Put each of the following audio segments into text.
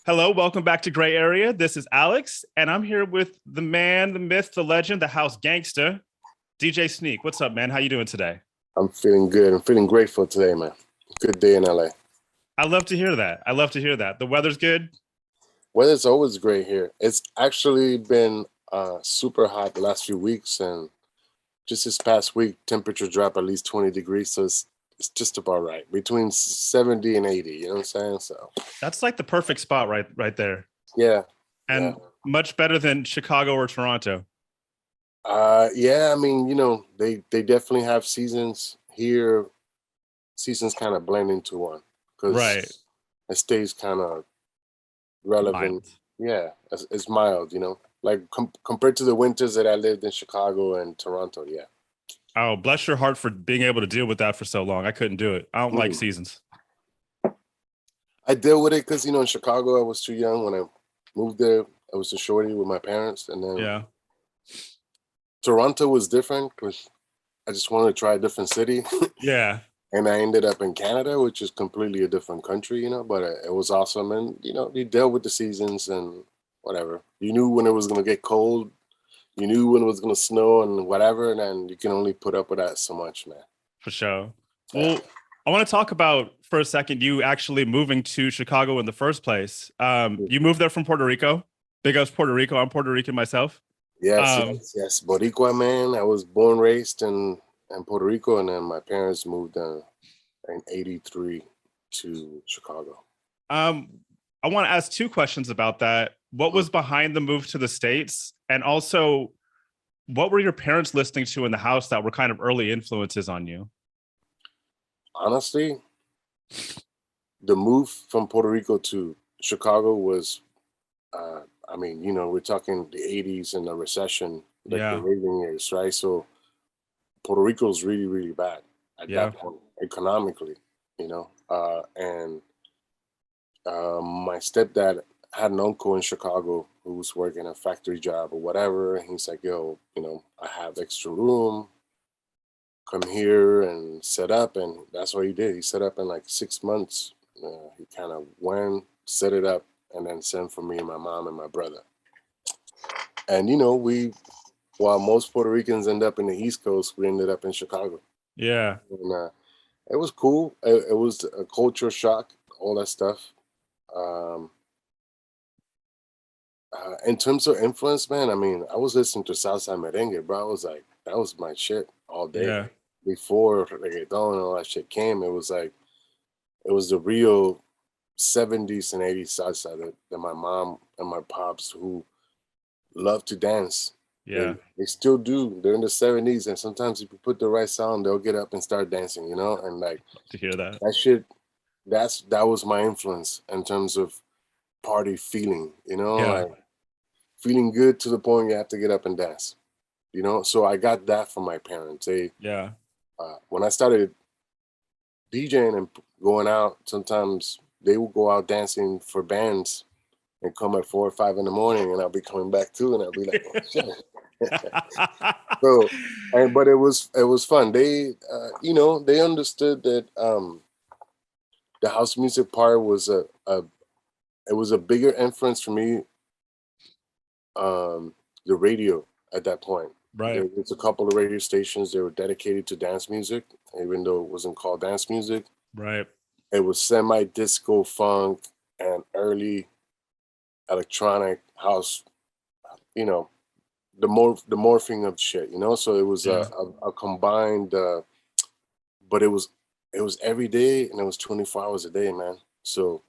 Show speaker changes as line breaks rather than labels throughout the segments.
Hello, welcome back to Gray Area. This is Alex, and I'm here with the man, the myth, the legend, the house gangster, DJ Sneak. What's up, man? How you doing today?
I'm feeling good. I'm feeling grateful today, man. Good day in LA.
I love to hear that. I love to hear that. The weather's good.
Weather's always great here. It's actually been super hot the last few weeks, and just this past week, temperature dropped at least 20 degrees, so it's just about right. Between 70 and 80, you know what I'm saying? So
That's like the perfect spot right there.
yeah.
And much better than Chicago or Toronto.
Yeah, I mean, they definitely have seasons here. Seasons kind of blend into one because it stays kind of relevant.
Mild.
Yeah, it's mild, like compared to the winters that I lived in Chicago and Toronto. Yeah.
Oh, bless your heart for being able to deal with that for so long. I couldn't do it. I don't like seasons.
I deal with it because, in Chicago, I was too young when I moved there. I was a shorty with my parents. And then Toronto was different because I just wanted to try a different city.
Yeah.
And I ended up in Canada, which is completely a different country, but it was awesome. And, you dealt with the seasons and whatever. You knew when it was going to get cold. You knew when it was going to snow and whatever. And then you can only put up with that so much, man.
For sure. Well, I want to talk about for a second you actually moving to Chicago in the first place. You moved there from Puerto Rico. Big ups Puerto Rico. I'm Puerto Rican myself.
Yes. Boricua, man. I was born, raised in Puerto Rico, and then my parents moved in '83 to Chicago.
I want to ask two questions about that. What was behind the move to the States? And also, what were your parents listening to in the house that were kind of early influences on you?
Honestly, the move from Puerto Rico to Chicago was, we're talking the 80s and the recession, like the Reagan years, right? So Puerto Rico is really, really bad at that point, economically, and my stepdad had an uncle in Chicago who was working a factory job or whatever. And he's like, yo, I have extra room. Come here and set up. And that's what he did. He set up in like 6 months. He kind of went, set it up, and then sent for me and my mom and my brother. And, while most Puerto Ricans end up in the East Coast, we ended up in Chicago.
Yeah.
And it was cool. It was a culture shock, all that stuff. In terms of influence, man, I mean, I was listening to Southside Merengue, bro. I was like, that was my shit all day.
Yeah.
Before reggaeton and all that shit came, it was the real 70s and 80s salsa that my mom and my pops, who loved to dance.
Yeah.
They still do. They're in the 70s, and sometimes if you put the right sound, they'll get up and start dancing, and like
to hear that.
That shit, that was my influence in terms of party feeling, like feeling good to the point you have to get up and dance, So I got that from my parents. When I started DJing and going out, sometimes they would go out dancing for bands and come at 4 or 5 in the morning, and I'll be coming back too, and I'll be like, oh, shit. But it was fun. They, they understood that the house music part was it was a bigger influence for me. The radio at that point.
Right.
There was a couple of radio stations that were dedicated to dance music, even though it wasn't called dance music.
Right.
It was semi-disco funk and early electronic house, the morphing of shit, So it was a combined, but it was every day, and it was 24 hours a day, man. So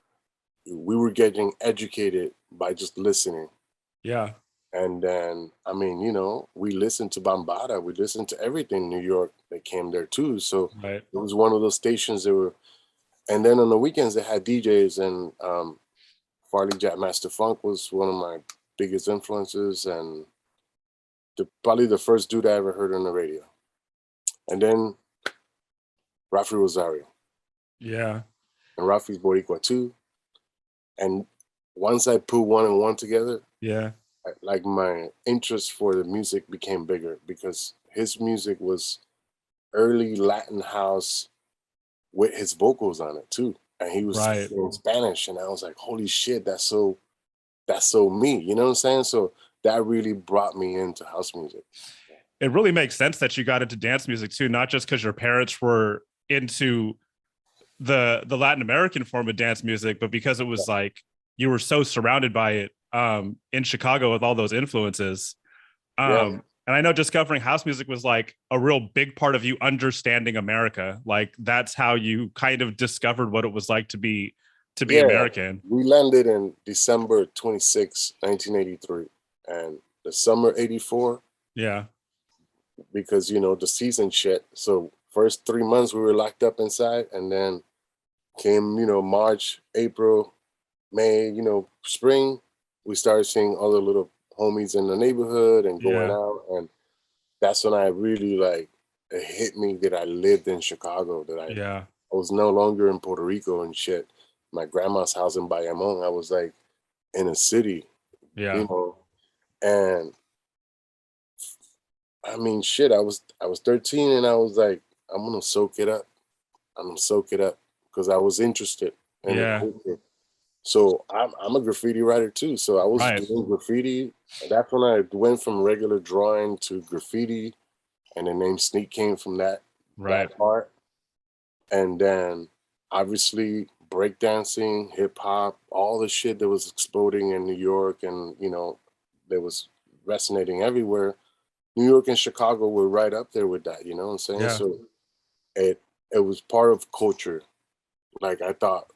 we were getting educated by just listening.
Yeah.
And then, I mean, we listened to Bambaataa. We listened to everything in New York that came there too. So it was one of those stations that were, and then on the weekends they had DJs, and Farley Jack Master Funk was one of my biggest influences, and probably the first dude I ever heard on the radio. And then Rafi Rosario.
Yeah.
And Rafi's Boricua too. And once I put one and one together, like my interest for the music became bigger, because his music was early Latin house with his vocals on it too. And he was
Right.
in Spanish, and I was like, holy shit, that's so me, you know what I'm saying? So that really brought me into house music.
It really makes sense that you got into dance music too, not just because your parents were into the Latin American form of dance music, but because it was like you were so surrounded by it in Chicago with all those influences. And I know discovering house music was like a real big part of you understanding America. Like that's how you kind of discovered what it was like to be American.
We landed in December 26, 1983, and the summer 84.
Yeah.
Because, you know, the season shit. So first 3 months we were locked up inside, and then came, you know, March, April, May, you know, spring, we started seeing other little homies in the neighborhood and going out. And that's when I really, like, it hit me that I lived in Chicago, that I was no longer in Puerto Rico and shit. My grandma's house in Bayamon, I was like in a city, you know, and I mean, shit, I was 13, and I was like, I'm gonna soak it up. I'm gonna soak it up because I was interested in the culture. So I'm a graffiti writer too. So I was doing graffiti. That's when I went from regular drawing to graffiti, and the name Sneak came from that part. And then obviously breakdancing, hip hop, all the shit that was exploding in New York, and you know, that was resonating everywhere. New York and Chicago were right up there with that, you know what I'm saying? So it was part of culture. Like I thought,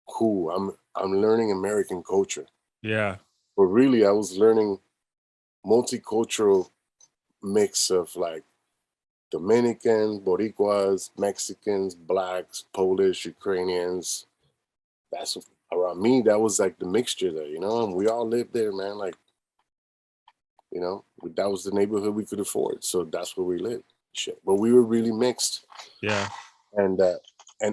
cool, I'm learning American culture.
Yeah.
But really I was learning multicultural mix of like Dominican, Boricuas, Mexicans, Blacks, Polish, Ukrainians. That's around me, that was like the mixture there, you know, and we all lived there, man. Like, you know, that was the neighborhood we could afford. So that's where we lived. Shit. But we were really mixed.
Yeah.
And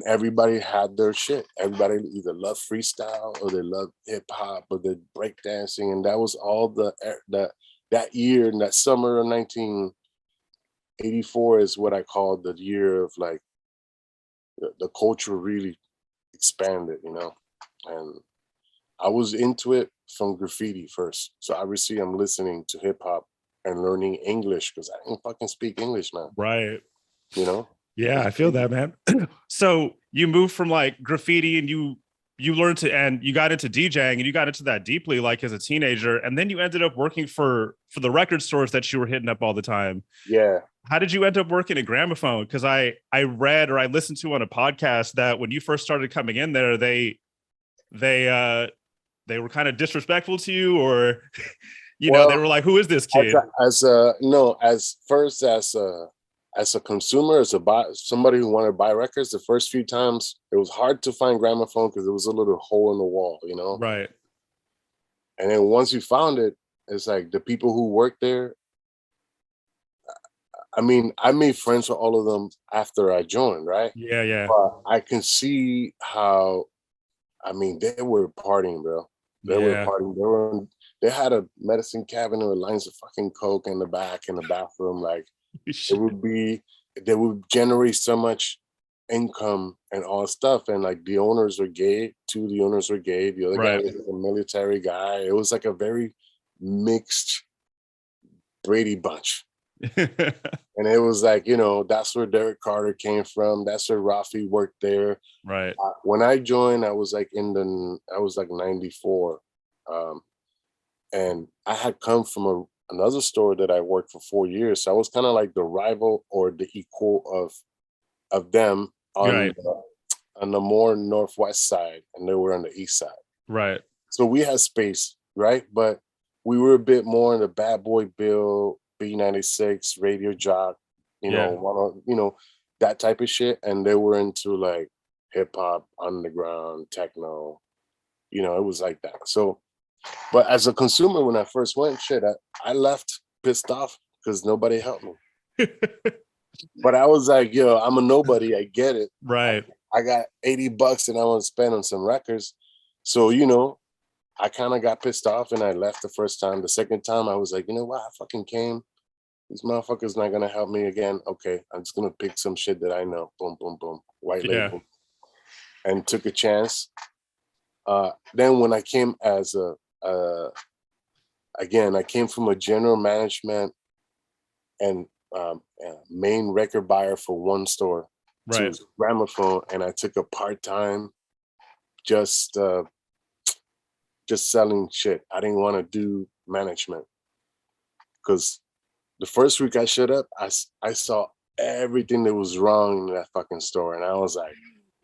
everybody had their shit. Everybody either loved freestyle or they loved hip hop or they breakdancing. And that was all that year, and that summer of 1984 is what I call the year of like the culture really expanded, you know. And I was into it from graffiti first. So obviously I'm listening to hip hop and learning English because I didn't fucking speak English, man.
Right.
You know?
Yeah, I feel that, man. So you moved from like graffiti and you learned to, and you got into DJing, and you got into that deeply like as a teenager, and then you ended up working for the record stores that you were hitting up all the time.
Yeah.
How did you end up working at Gramaphone? Because I read or I listened to on a podcast that when you first started coming in there, they were kind of disrespectful to you, or you know, they were like, who is this kid?
As a consumer, as somebody who wanted to buy records, the first few times it was hard to find Gramaphone because there was a little hole in the wall, you know?
Right.
And then once you found it, it's like the people who worked there, I mean, I made friends with all of them after I joined, right?
Yeah, yeah.
But I can see how, I mean, they were partying, bro. They were partying. They had a medicine cabinet with lines of fucking coke in the back in the bathroom. Like they would generate so much income and all stuff. And like the owners were gay. Two of the owners were gay. The other guy was a military guy. It was like a very mixed Brady bunch. And it was like, you know, that's where Derek Carter came from. That's where Rafi worked there.
Right.
When I joined, I was like 94. And I had come from another store that I worked for 4 years. So I was kind of like the rival or the equal of them on the more northwest side, and they were on the east side.
Right.
So we had space, right? But we were a bit more in the Bad Boy Bill, B96, Radio Jock, you know, that type of shit. And they were into like hip hop, underground, techno. You know, it was like that. So, but as a consumer, when I first went, I left pissed off because nobody helped me. But I was like, yo, I'm a nobody. I get it.
Right.
I got $80 and I want to spend on some records. So, you know, I kind of got pissed off and I left the first time. The second time I was like, you know what? I fucking came. These motherfuckers not going to help me again. Okay, I'm just going to pick some shit that I know. Boom, boom, boom. White label. and took a chance. Then when I came as again, I came from a general management and main record buyer for one store to Gramaphone, and I took a part-time just selling shit. I didn't want to do management because the first week I showed up, I saw everything that was wrong in that fucking store, and I was like,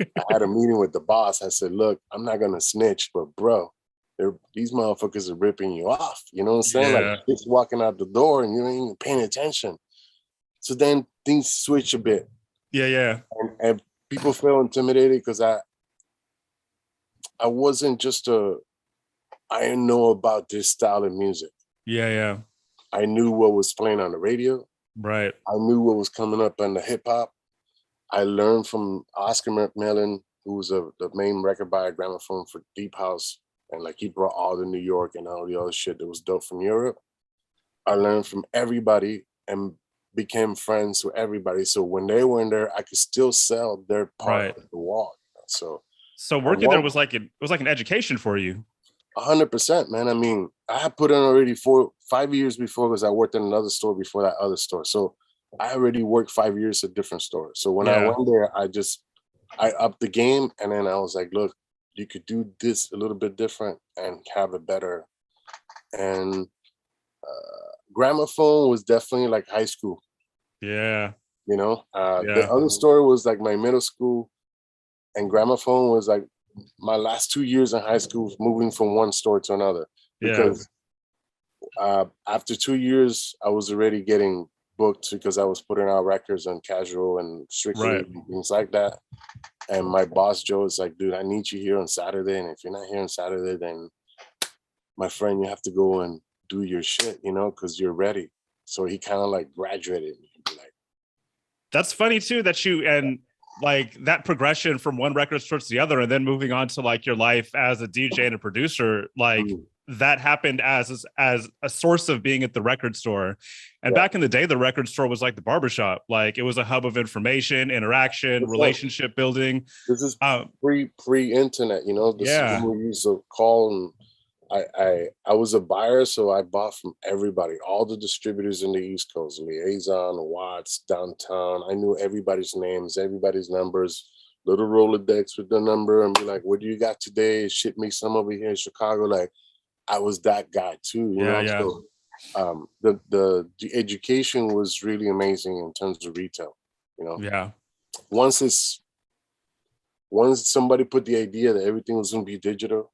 I had a meeting with the boss. I said, look, I'm not gonna snitch, but bro, these motherfuckers are ripping you off. You know what I'm saying? Like just walking out the door and you ain't even paying attention. So then things switch a bit.
Yeah.
And people feel intimidated because I wasn't just I didn't know about this style of music.
Yeah.
I knew what was playing on the radio.
Right.
I knew what was coming up on the hip hop. I learned from Oscar McMillan, who was the main record buyer Gramaphone for Deep House. And like he brought all the New York and all the other shit that was dope from Europe. I learned from everybody and became friends with everybody. So when they were in there, I could still sell their part of the wall. So
working there was like an education for you.
100%, man. I mean, I had put in already 5 years before because I worked in another store before that other store. So I already worked 5 years at different stores. So when I went there, I upped the game, and then I was like, look, you could do this a little bit different and have it better. And Gramaphone was definitely like high school.
Yeah.
You know, the other store was like my middle school, and Gramaphone was like my last 2 years in high school, moving from one store to another. Because after 2 years, I was already getting booked because I was putting out records on Casual and Strictly and things like that. And my boss Joe is like, dude, I need you here on Saturday, and if you're not here on Saturday, then my friend, you have to go and do your shit, you know, because you're ready. So he kind of like graduated me. Like,
that's funny too that you and like that progression from one record store to the other, and then moving on to like your life as a DJ and a producer, like that happened as a source of being at the record store. And back in the day, the record store was like the barbershop. Like it was a hub of information, interaction, relationship building.
This is pre-internet, you know. This is when we used to call, and I was a buyer, so I bought from everybody, all the distributors in the East Coast, Liaison, Watts, Downtown. I knew everybody's names, everybody's numbers, little Rolodex with the number, and be like, what do you got today? Ship me some over here in Chicago. Like, I was that guy too, you know. So the education was really amazing in terms of retail, you know.
Yeah.
Once somebody put the idea that everything was gonna be digital,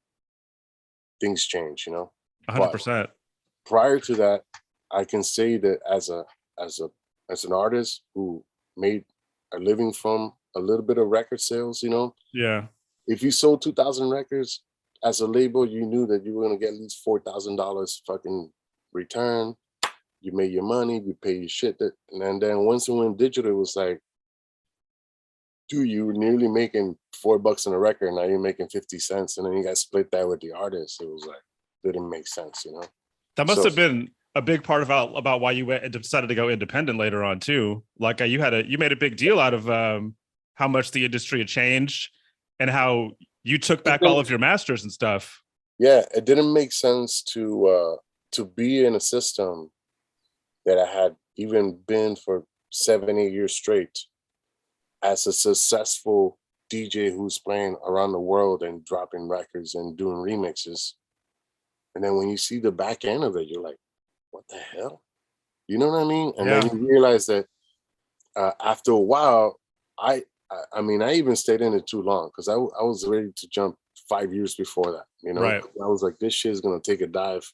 things change, you know.
100%.
Prior to that, I can say that as an artist who made a living from a little bit of record sales, you know.
Yeah.
If you sold 2,000 records as a label, you knew that you were gonna get at least $4,000 fucking return. You made your money, you pay your shit, and then once it went digital, it was like, dude, you were nearly making $4 on a record, now you're making 50 cents, and then you got to split that with the artist. It was like, didn't make sense, you know.
That must have been a big part about why you decided to go independent later on too. Like you made a big deal out of how much the industry had changed and how you took back all of your masters and stuff.
Yeah, it didn't make sense to be in a system that I had even been for 7-8 years straight as a successful DJ who's playing around the world and dropping records and doing remixes. And then when you see the back end of it, you're like, what the hell? You know what I mean? And then you realize that after a while, I even stayed in it too long because I was ready to jump 5 years before that, you know.
Right.
I was like, this shit is gonna take a dive.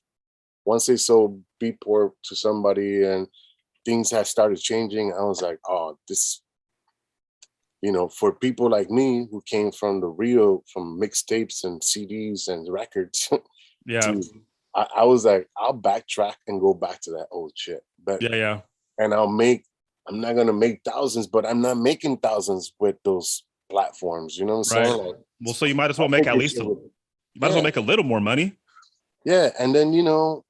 Once they sold Beatport to somebody and things had started changing, I was like, oh, this, you know, for people like me who came from from mixtapes and CDs and records, I was like, I'll backtrack and go back to that old shit. But and I'm not gonna make thousands, but I'm not making thousands with those platforms. You know what I'm saying? Like,
well, so you might as well make make a little more money.
Yeah, and then, you know,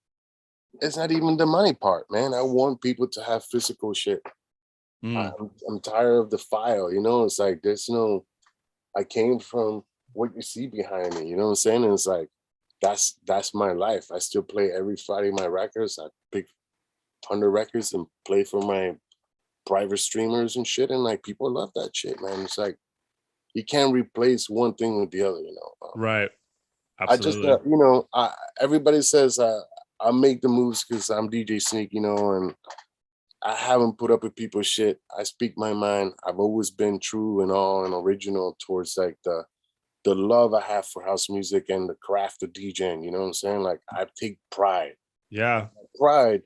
it's not even the money part, man. I want people to have physical shit. I'm tired of the file, you know. It's like there's no I came from what you see behind me. You know what I'm saying? And it's like that's my life. I still play every Friday my records. I pick 100 records and play for my private streamers and shit. And like people love that shit, man. It's like you can't replace one thing with the other. You know.
Right.
I just
Absolutely.
you know, everybody says I make the moves because I'm DJ Sneak, you know, and I haven't put up with people's shit. I speak my mind. I've always been true and all and original towards like the love I have for house music and the craft of DJing. You know what I'm saying? Like I take pride.
Yeah.
Pride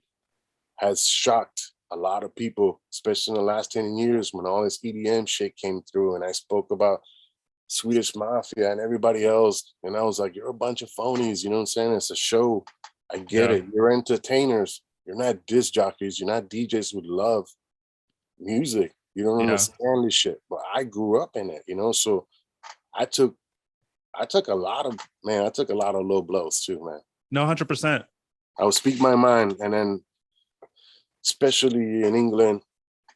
has shocked a lot of people, especially in the last 10 years when all this EDM shit came through. And I spoke about Swedish Mafia and everybody else. And I was like, you're a bunch of phonies. You know what I'm saying? It's a show. I get it. You're entertainers. You're not disc jockeys. You're not DJs who love music. You don't understand this shit. But I grew up in it, you know? So I took a lot of low blows too, man.
No, 100%.
I would speak my mind, and then especially in England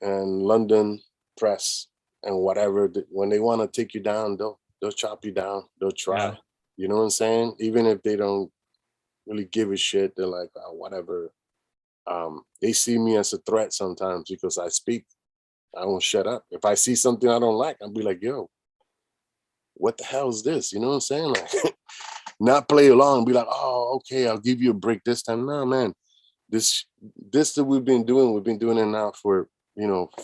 and London press and whatever, when they want to take you down, they'll chop you down. They'll try.
Yeah.
You know what I'm saying? Even if they don't really give a shit, they're like, oh, whatever. They see me as a threat sometimes because I speak. I won't shut up. If I see something I don't like, I'll be like, yo, what the hell is this? You know what I'm saying? Like, not play along, be like, oh, okay, I'll give you a break this time. No, man, this that we've been doing it now for,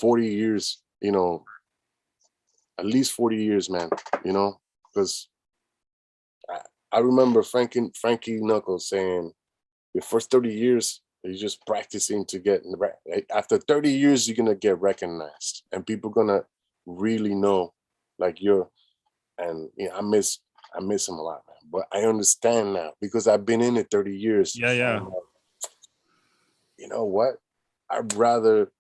40 years, at least 40 years, man, because I remember Frankie Knuckles saying the first 30 years, you're just practicing to get, after 30 years, you're going to get recognized and people going to really know like and I miss him a lot, man. But I understand now because I've been in it 30 years.
Yeah.
And, you know what? I'd rather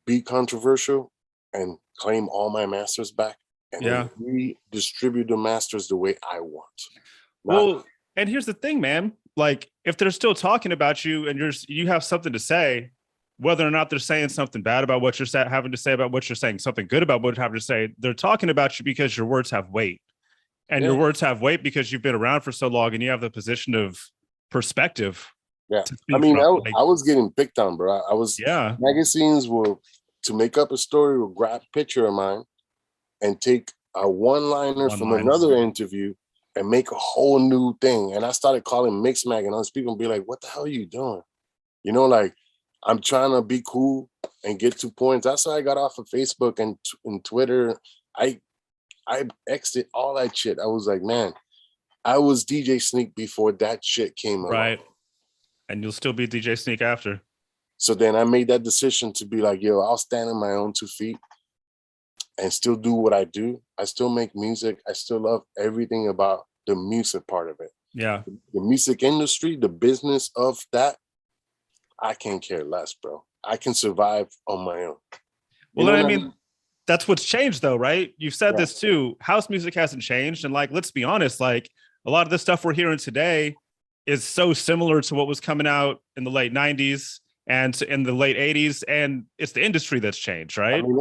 be controversial and claim all my masters back and then redistribute the masters the way I want.
Well, and here's the thing, man. Like, if they're still talking about you and you have something to say, whether or not they're saying something bad about what you're having to say about what you're saying, something good about what you have to say, they're talking about you because your words have weight. And your words have weight because you've been around for so long and you have the position of perspective.
Yeah. I mean, I was getting picked on, bro. I was, magazines will, to make up a story, will grab a picture of mine and take a one-liner from another interview and make a whole new thing. And I started calling Mix Mag and other people and be like, what the hell are you doing? Like, I'm trying to be cool and get 2 points. That's why I got off of Facebook and Twitter. I exited all that shit. I was like, man, I was DJ Sneak before that shit came along.
Right. And you'll still be DJ Sneak after.
So then I made that decision to be like, yo, I'll stand on my own 2 feet and still do what I do. I still make music. I still love everything about the music part of it.
Yeah.
The music industry, the business of that, I can't care less, bro. I can survive on my own.
Well, I mean, that's what's changed though, right? You've said this too. House music hasn't changed. And like, let's be honest, like a lot of the stuff we're hearing today is so similar to what was coming out in the late 90s and in the late 80s. And it's the industry that's changed, right?
I mean,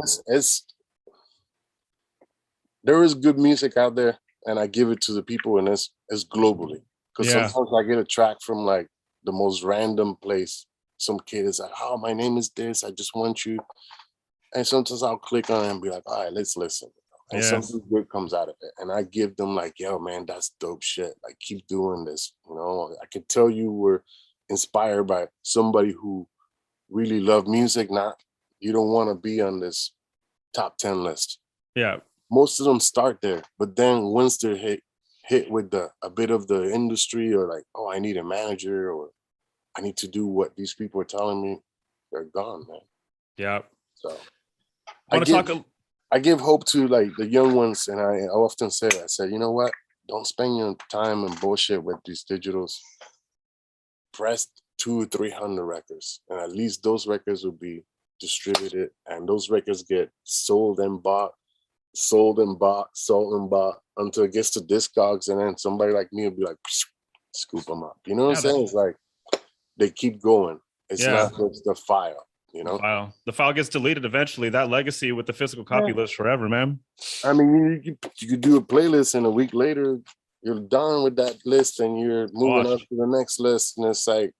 there is good music out there and I give it to the people and it's globally. Because sometimes I get a track from like the most random place. Some kid is like, oh, my name is this. I just want you. And sometimes I'll click on it and be like, all right, let's listen. And something good comes out of it. And I give them like, yo, man, that's dope shit. Like, keep doing this. I can tell you were inspired by somebody who really loved music. You don't want to be on this top 10 list.
Yeah.
Most of them start there. But then once they're hit with a bit of the industry or like, oh, I need a manager or I need to do what these people are telling me, they're gone, man.
Yeah.
So
I
give hope to like the young ones, and I often say, I said, you know what? Don't spend your time and bullshit with these digitals. Press 200 or 300 records, and at least those records will be distributed, and those records get sold and bought until it gets to Discogs, and then somebody like me will be like, scoop them up. You know what I'm saying? It's like they keep going. It's not just the file. you know.
The file gets deleted eventually. That legacy with the physical copy lives forever, man.
I mean, you could do a playlist, and a week later you're done with that list, and you're moving on to the next list, and it's like,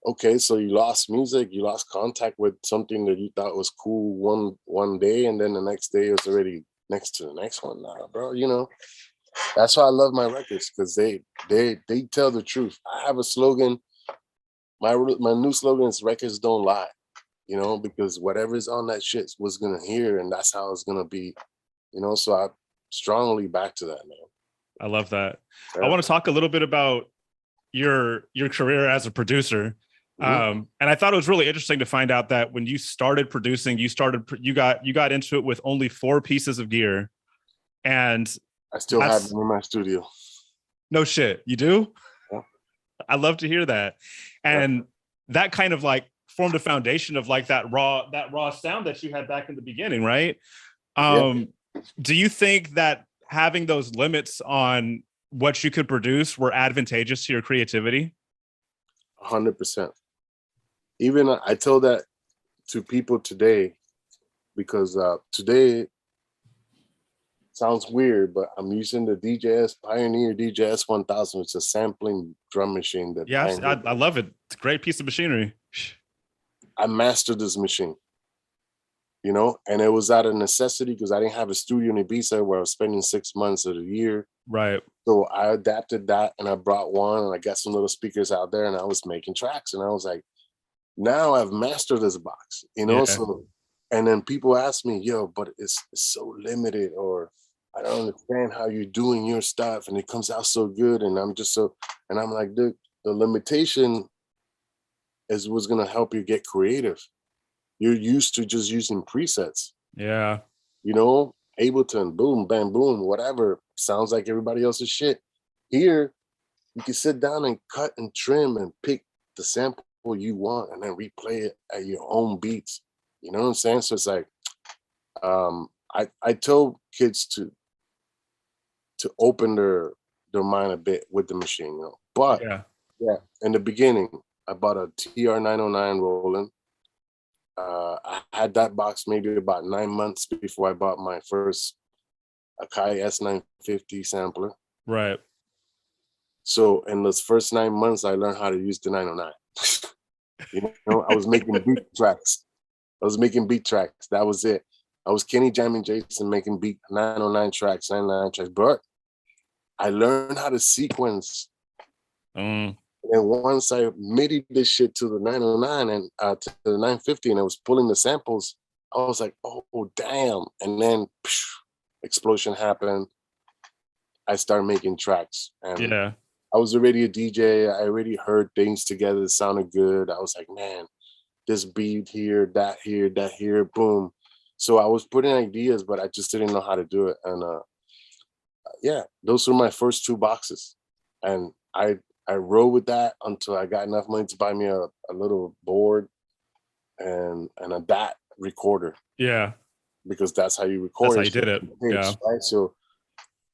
okay, so you lost music, you lost contact with something that you thought was cool one day, and then the next day it's already next to the next one. Nah, bro, you know. That's why I love my records, because they tell the truth. I have a slogan. My new slogan is records don't lie, you know, because whatever's on that shit was gonna hear, and that's how it's gonna be, you know. So I strongly back to that, man.
I love that. Yeah. I want to talk a little bit about your career as a producer. And I thought it was really interesting to find out that when you started producing, you got into it with only 4 pieces of gear, and
I still have them in my studio.
No shit, you do?
Yeah.
I love to hear that, and that kind of like formed a foundation of like that raw sound that you had back in the beginning, right? Do you think that having those limits on what you could produce were advantageous to your creativity?
100%. Even I tell that to people today, because today sounds weird, but I'm using the Pioneer DJS 1000. It's a sampling drum machine.
I love it. It's a great piece of machinery.
I mastered this machine, you know, and it was out of necessity because I didn't have a studio in Ibiza where I was spending 6 months of the year.
Right.
So I adapted that, and I brought one, and I got some little speakers out there, and I was making tracks, and I was like, now I've mastered this box, you know. So, and then people ask me, yo, but it's so limited, or I don't understand how you're doing your stuff and it comes out so good. And I'm like, dude, the limitation is what's gonna help you get creative. You're used to just using presets.
Yeah.
You know, Ableton, boom, bam, boom, whatever. Sounds like everybody else's shit. Here, you can sit down and cut and trim and pick the sample you want and then replay it at your own beats. You know what I'm saying? So it's like, I tell kids to open their mind a bit with the machine, you know. But in the beginning, I bought a TR-909 Roland. I had that box maybe about 9 months before I bought my first Akai S950 sampler.
Right.
So in those first 9 months, I learned how to use the 909. You know, I was making beat tracks. That was it. I was Kenny jamming Jason making beat 909 tracks, 909 tracks. But I learned how to sequence. And once I MIDI this shit to the 909 and to the 950, and I was pulling the samples, I was like, oh damn. And then explosion happened. I started making tracks. And I was already a DJ. I already heard things together that sounded good. I was like, man, this beat here, that here, boom. So I was putting ideas, but I just didn't know how to do it. And those were my first 2 boxes. And I rode with that until I got enough money to buy me a little board and a DAT recorder.
Yeah.
Because that's how you record.
That's how you did it. Yeah.
Right? So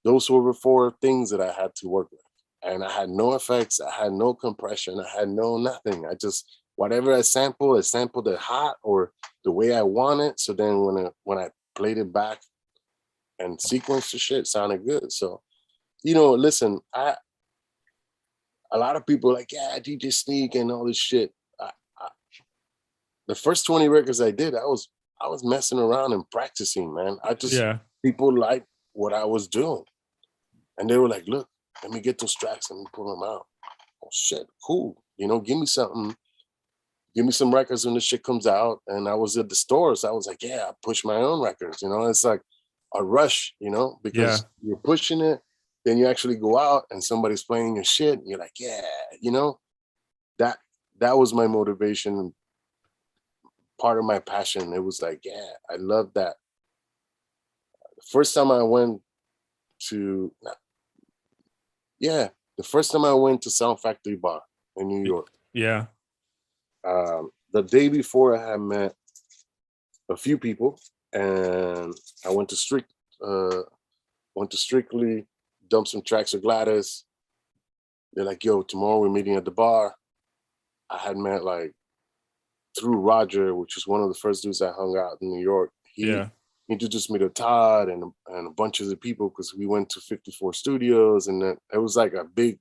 those were the 4 things that I had to work with. And I had no effects, I had no compression, I had no nothing. I just, whatever I sampled it hot or the way I want it. So then when I played it back and sequenced the shit, sounded good. So, you know, listen, a lot of people are like, yeah, DJ Sneak and all this shit. The first 20 records I did, I was messing around and practicing, man. People liked what I was doing. And they were like, look, let me get those tracks and pull them out. Oh shit, cool. You know, give me something. Give me some records when the shit comes out. And I was at the stores. I was like, yeah, I push my own records. You know, it's like a rush, you know, because you're pushing it. Then you actually go out and somebody's playing your shit. And you're like, yeah, you know, that was my motivation. Part of my passion. It was like, yeah, I love that. The first time I went to Sound Factory Bar in New York.
Yeah.
The day before, I had met a few people, and I went to Strictly, dumped some tracks with Gladys. They're like, yo, tomorrow we're meeting at the bar. I had met like through Roger, which was one of the first dudes I hung out in New York. He introduced me to Todd and a bunch of the people because we went to 54 studios, and then it was like a big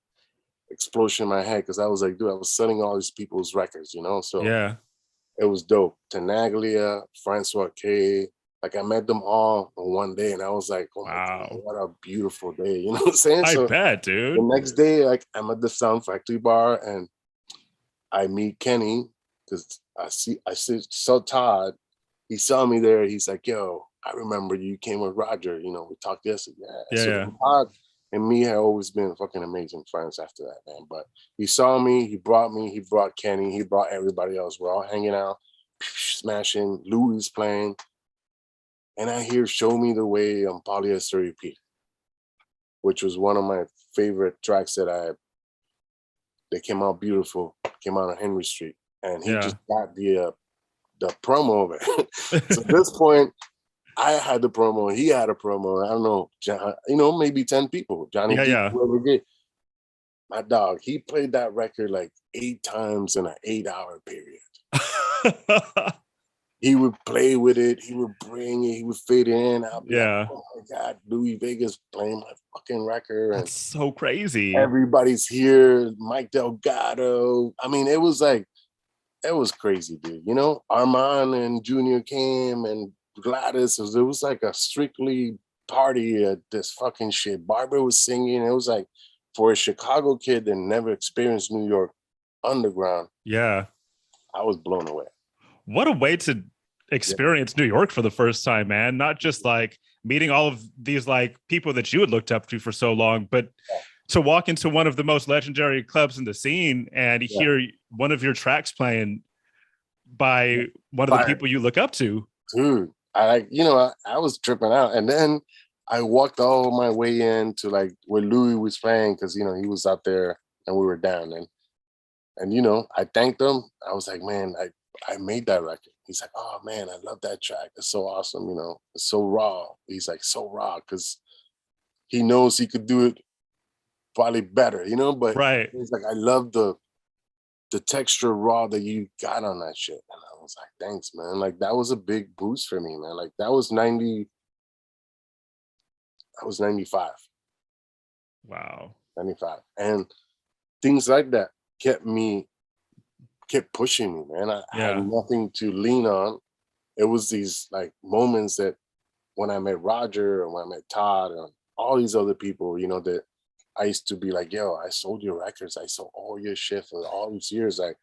explosion in my head because I was like, dude, I was selling all these people's records, you know? So it was dope. Tenaglia, Francois K, like I met them all on one day, and I was like, oh my God, what a beautiful day. You know what I'm saying?
I
so
bet, dude.
The next day, like I'm at the Sound Factory bar and I meet Kenny because I saw Todd. He saw me there. He's like, yo, I remember you came with Roger. You know, we talked yesterday. Todd and me had always been fucking amazing friends after that, man. But he saw me, he brought Kenny, he brought everybody else. We're all hanging out, smashing, Louis playing. And I hear Show Me the Way on Polyester EP, which was one of my favorite tracks they came out beautiful, came out on Henry Street. And he just got the promo of it. So at this point, I had the promo, he had a promo. I don't know, John, you know, maybe 10 people. Johnny D, whoever did. My dog, he played that record like 8 times in an 8-hour period. He would play with it, he would bring it, he would fade it in. I'll be like, oh my God, Louis Vega's playing my fucking record.
That's so crazy.
Everybody's here, Mike Delgado. I mean, it was crazy, dude. You know, Armand and Junior came and Gladys. It was like a strictly party at this fucking shit. Barbara was singing. It was like for a Chicago kid that never experienced New York underground.
Yeah.
I was blown away.
What a way to experience New York for the first time, man. Not just like meeting all of these like people that you had looked up to for so long, but to walk into one of the most legendary clubs in the scene and hear one of your tracks playing by one of the people you look up to.
Dude, I was tripping out. And then I walked all my way in to like where Louis was playing because, you know, he was out there and we were down. And you know, I thanked him. I was like, man, I made that record. He's like, oh man, I love that track. It's so awesome, you know, it's so raw. He's like, so raw, because he knows he could do it probably better, you know, but he's like, I love the texture raw that you got on that shit. And I was like, thanks, man. Like that was a big boost for me, man. Like that was 95.
Wow.
95. And things like that kept pushing me, man. I had nothing to lean on. It was these like moments that when I met Roger and when I met Todd and all these other people, you know, that I used to be like, yo, I sold your records. I sold all your shit for all these years. Like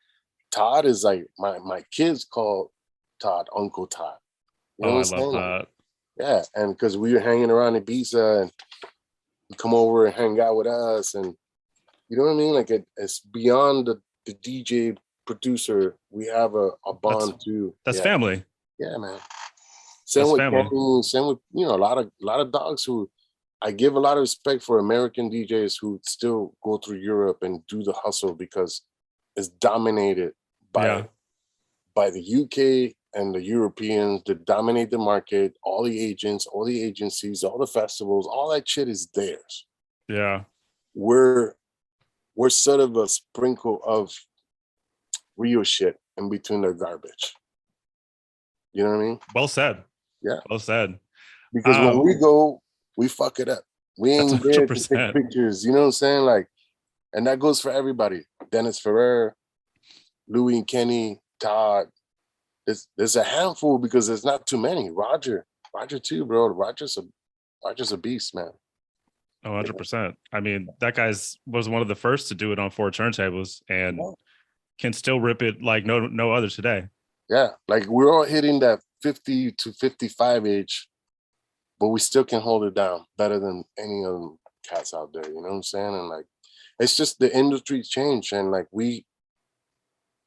Todd is like my kids call Todd Uncle Todd. You know what I'm saying?
Love that.
Yeah, and because we were hanging around Ibiza and you come over and hang out with us, and you know what I mean? Like it's beyond the DJ producer. We have a bond too.
That's family.
Yeah, man. Same with Kenny, same with, you know, a lot of dogs who I give a lot of respect for American DJs who still go through Europe and do the hustle because it's dominated by the UK and the Europeans that dominate the market, all the agents, all the agencies, all the festivals, all that shit is theirs.
Yeah.
We're sort of a sprinkle of real shit in between their garbage. You know what I mean?
Well said.
Yeah.
Well said.
Because when we go, we fuck it up. We ain't there to take pictures. You know what I'm saying? Like, and that goes for everybody. Dennis Ferrer, Louis and Kenny, Todd. There's a handful because there's not too many. Roger too, bro. Roger's a beast, man.
100%. I mean, that was one of the first to do it on 4 turntables and can still rip it like no other today.
Yeah, like we're all hitting that 50 to 55 age, but we still can hold it down better than any of them cats out there. You know what I'm saying? And like, it's just the industry's changed, and like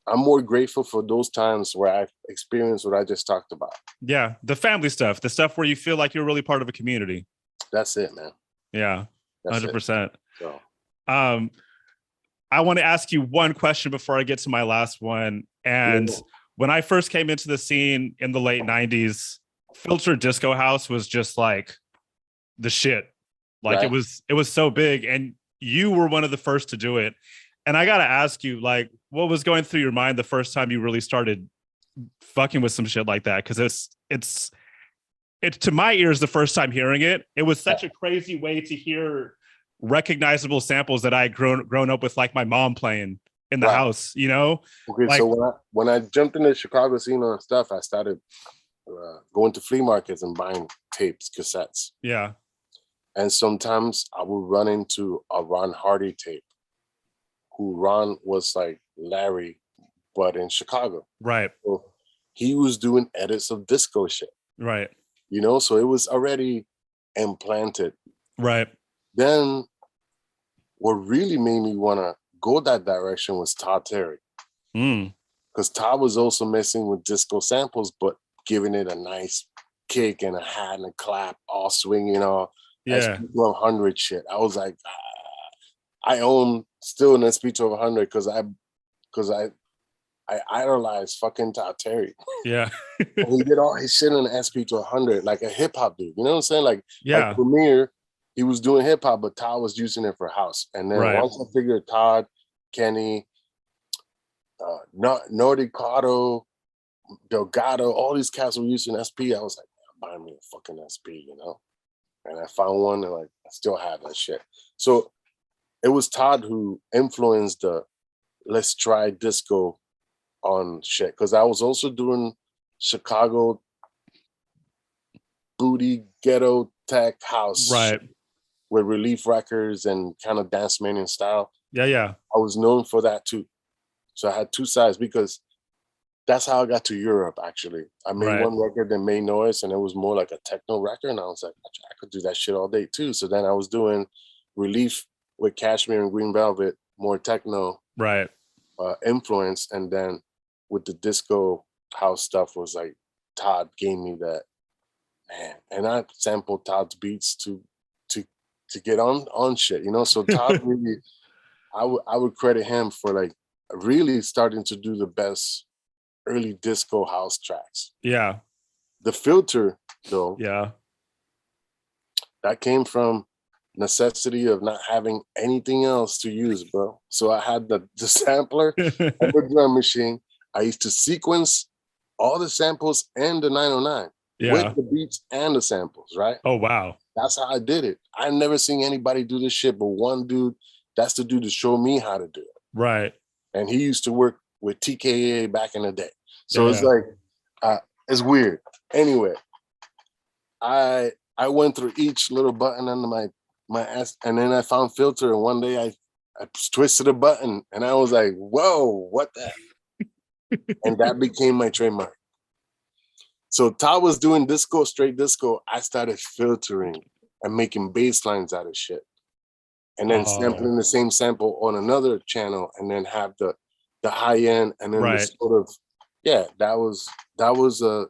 I'm more grateful for those times where I've experienced what I just talked about.
Yeah, the family stuff, the stuff where you feel like you're really part of a community.
That's it, man.
Yeah, 100%.
So,
I want to ask you one question before I get to my last one. And when I first came into the scene in the late 90s, Filtered Disco House was just like the shit. Like it was so big, and you were one of the first to do it. And I got to ask you, like, what was going through your mind the first time you really started fucking with some shit like that, because it's to my ears the first time hearing it. It was such a crazy way to hear recognizable samples that I had grown up with, like my mom playing in the house, you know?
Okay,
like,
so when I jumped into the Chicago scene and stuff, I started going to flea markets and buying tapes, cassettes.
Yeah.
And sometimes I would run into a Ron Hardy tape, who Ron was like Larry, but in Chicago.
Right.
So he was doing edits of disco shit.
Right.
You know, so it was already implanted.
Right.
Then what really made me want to go that direction was Todd Terry. Because Todd was also messing with disco samples, but giving it a nice kick and a hat and a clap, all swinging, all SP1200 shit. I was like, I own still an SP1200 because I idolized fucking Todd Terry.
Yeah.
He did all his shit on the SP1200, like a hip hop dude. You know what I'm saying? Like Premier, he was doing hip hop, but Todd was using it for house. And then once I figured Todd, Kenny, Nordicato, Delgado, all these cats were using SP, I was like, buy me a fucking SP, you know? And I found one and like I still have that shit. So it was Todd who influenced the let's try disco on shit. Because I was also doing Chicago booty ghetto tech house with Relief Records and kind of Dance Mania style.
Yeah.
I was known for that too. So I had two sides because that's how I got to Europe, actually. I made one record that made noise and it was more like a techno record. And I was like, I could do that shit all day too. So then I was doing Relief with Cashmere and Green Velvet, more techno influence. And then with the disco house stuff was like, Todd gave me that, man. And I sampled Todd's beats to get on shit, you know? So Todd really, I would credit him for like really starting to do the best early disco house tracks. Yeah. The filter, though. Yeah. That came from necessity of not having anything else to use, bro. So I had the sampler and the drum machine. I used to sequence all the samples and the 909 with the beats and the samples, right? Oh, wow. That's how I did it. I never seen anybody do this shit, but one dude, that's the dude to show me how to do it. Right. And he used to work with TKA back in the day. So it's like, it's weird. Anyway, I went through each little button under my ass, and then I found filter, and one day I twisted a button, and I was like, whoa, what the? And that became my trademark. So Todd was doing disco, straight disco. I started filtering and making bass lines out of shit. And then sampling the same sample on another channel and then have the high end and then the sort of, that was the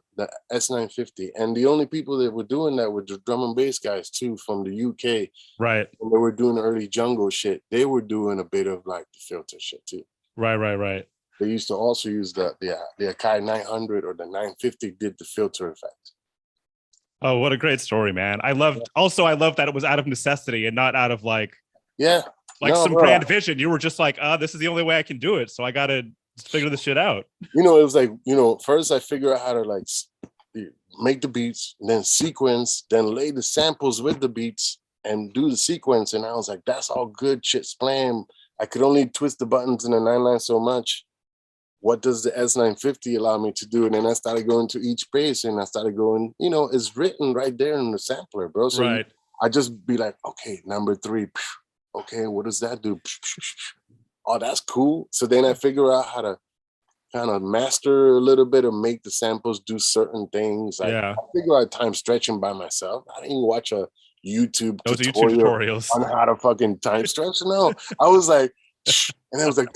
S950. And the only people that were doing that were the drum and bass guys too from the UK. Right. And they were doing early jungle shit. They were doing a bit of like the filter shit too. Right. They used to also use the Akai 900 or the 950 did the filter effect. Oh, what a great story, man. I love that it was out of necessity and not out of like, grand vision. You were just like, this is the only way I can do it. So I got to figure this shit out. You know, it was like, first I figured out how to like make the beats, then sequence, then lay the samples with the beats and do the sequence. And I was like, that's all good shit splam. I could only twist the buttons in the 9-line so much. What does the S950 allow me to do? And then I started going to each bass and I started going, it's written right there in the sampler, bro. So I just be like, okay, number 3. Okay, what does that do? Oh, that's cool. So then I figure out how to kind of master a little bit and make the samples do certain things. I figure out time stretching by myself. I didn't watch a YouTube tutorials on how to fucking time stretch. No, I was like, and I was like,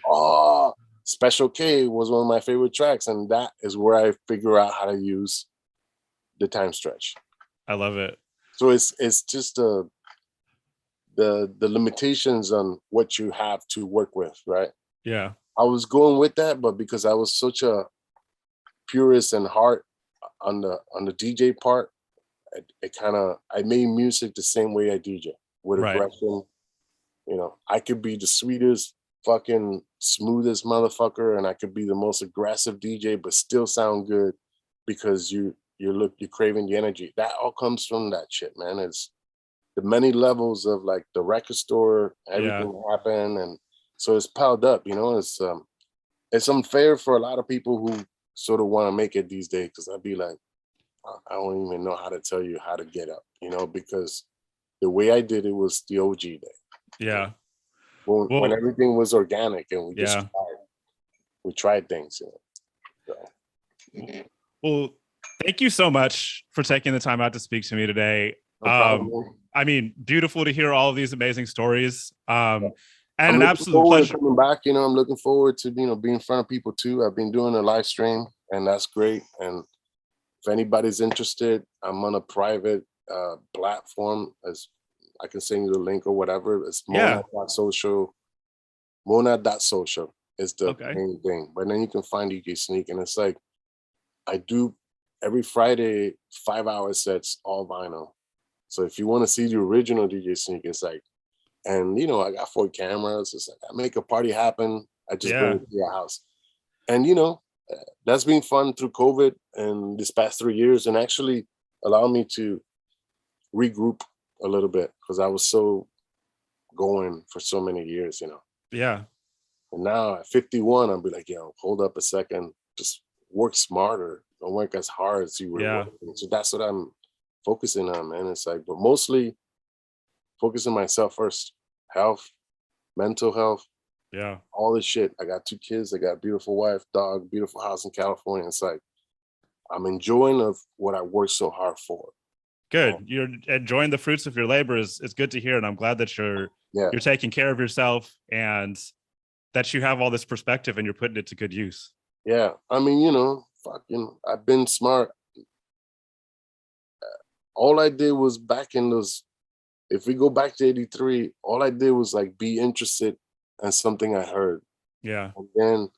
oh, Special K was one of my favorite tracks. And that is where I figure out how to use the time stretch. I love it. So it's just the limitations on what you have to work with, right? Yeah. I was going with that, but because I was such a purist and heart on the DJ part, I made music the same way I DJ with aggression. I could be the sweetest fucking smoothest motherfucker, and I could be the most aggressive DJ, but still sound good because you're craving the energy. That all comes from that shit, man. It's the many levels of like the record store, everything happened, and so it's piled up. You know, it's unfair for a lot of people who sort of want to make it these days, because I'd be like, I don't even know how to tell you how to get up, you know, because the way I did it was the OG day.
Yeah.
When everything was organic and we just tried things. You know, so.
Well, thank you so much for taking the time out to speak to me today.
No problem.
I mean, beautiful to hear all of these amazing stories. And
I'm
an absolute pleasure
coming back. You know, I'm looking forward to, you know, being in front of people too. I've been doing a live stream, and that's great. And if anybody's interested, I'm on a private platform. As I can send you the link or whatever. It's monad.social. Monad.social is the main thing. But then you can find DJ Sneak, and it's like I do every Friday 5-hour sets, all vinyl. So if you want to see the original DJ Sneak, it's like, and you know, I got 4 cameras. It's like I make a party happen. I just bring it to your house, and you know, that's been fun through COVID and this past 3 years, and actually allowed me to regroup a little bit because I was so going for so many years, you know.
Yeah.
And now at 51, I'll be like, yo, hold up a second, just work smarter, don't work as hard as you were working. So that's what I'm focusing on, man. It's like, but mostly focusing myself first, health, mental health, all this shit. I got 2 kids, I got a beautiful wife, dog, beautiful house in California. It's like I'm enjoying of what I worked so hard for.
Good. You're enjoying the fruits of your labor is good to hear, and I'm glad that you're taking care of yourself and that you have all this perspective and you're putting it to good use. Yeah,
I mean, you know, fucking, I've been smart. All I did was back in those. If we go back to '83, all I did was like be interested in something I heard.
Yeah.
And then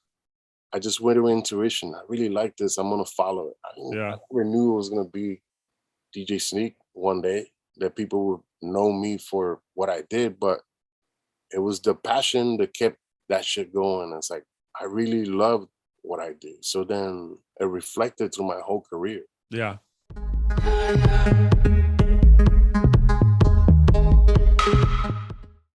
I just went to intuition. I really like this. I'm gonna follow it. I never knew it was gonna be DJ Sneak one day, that people would know me for what I did, but it was the passion that kept that shit going. It's like, I really loved what I do. So then it reflected through my whole career.
Yeah.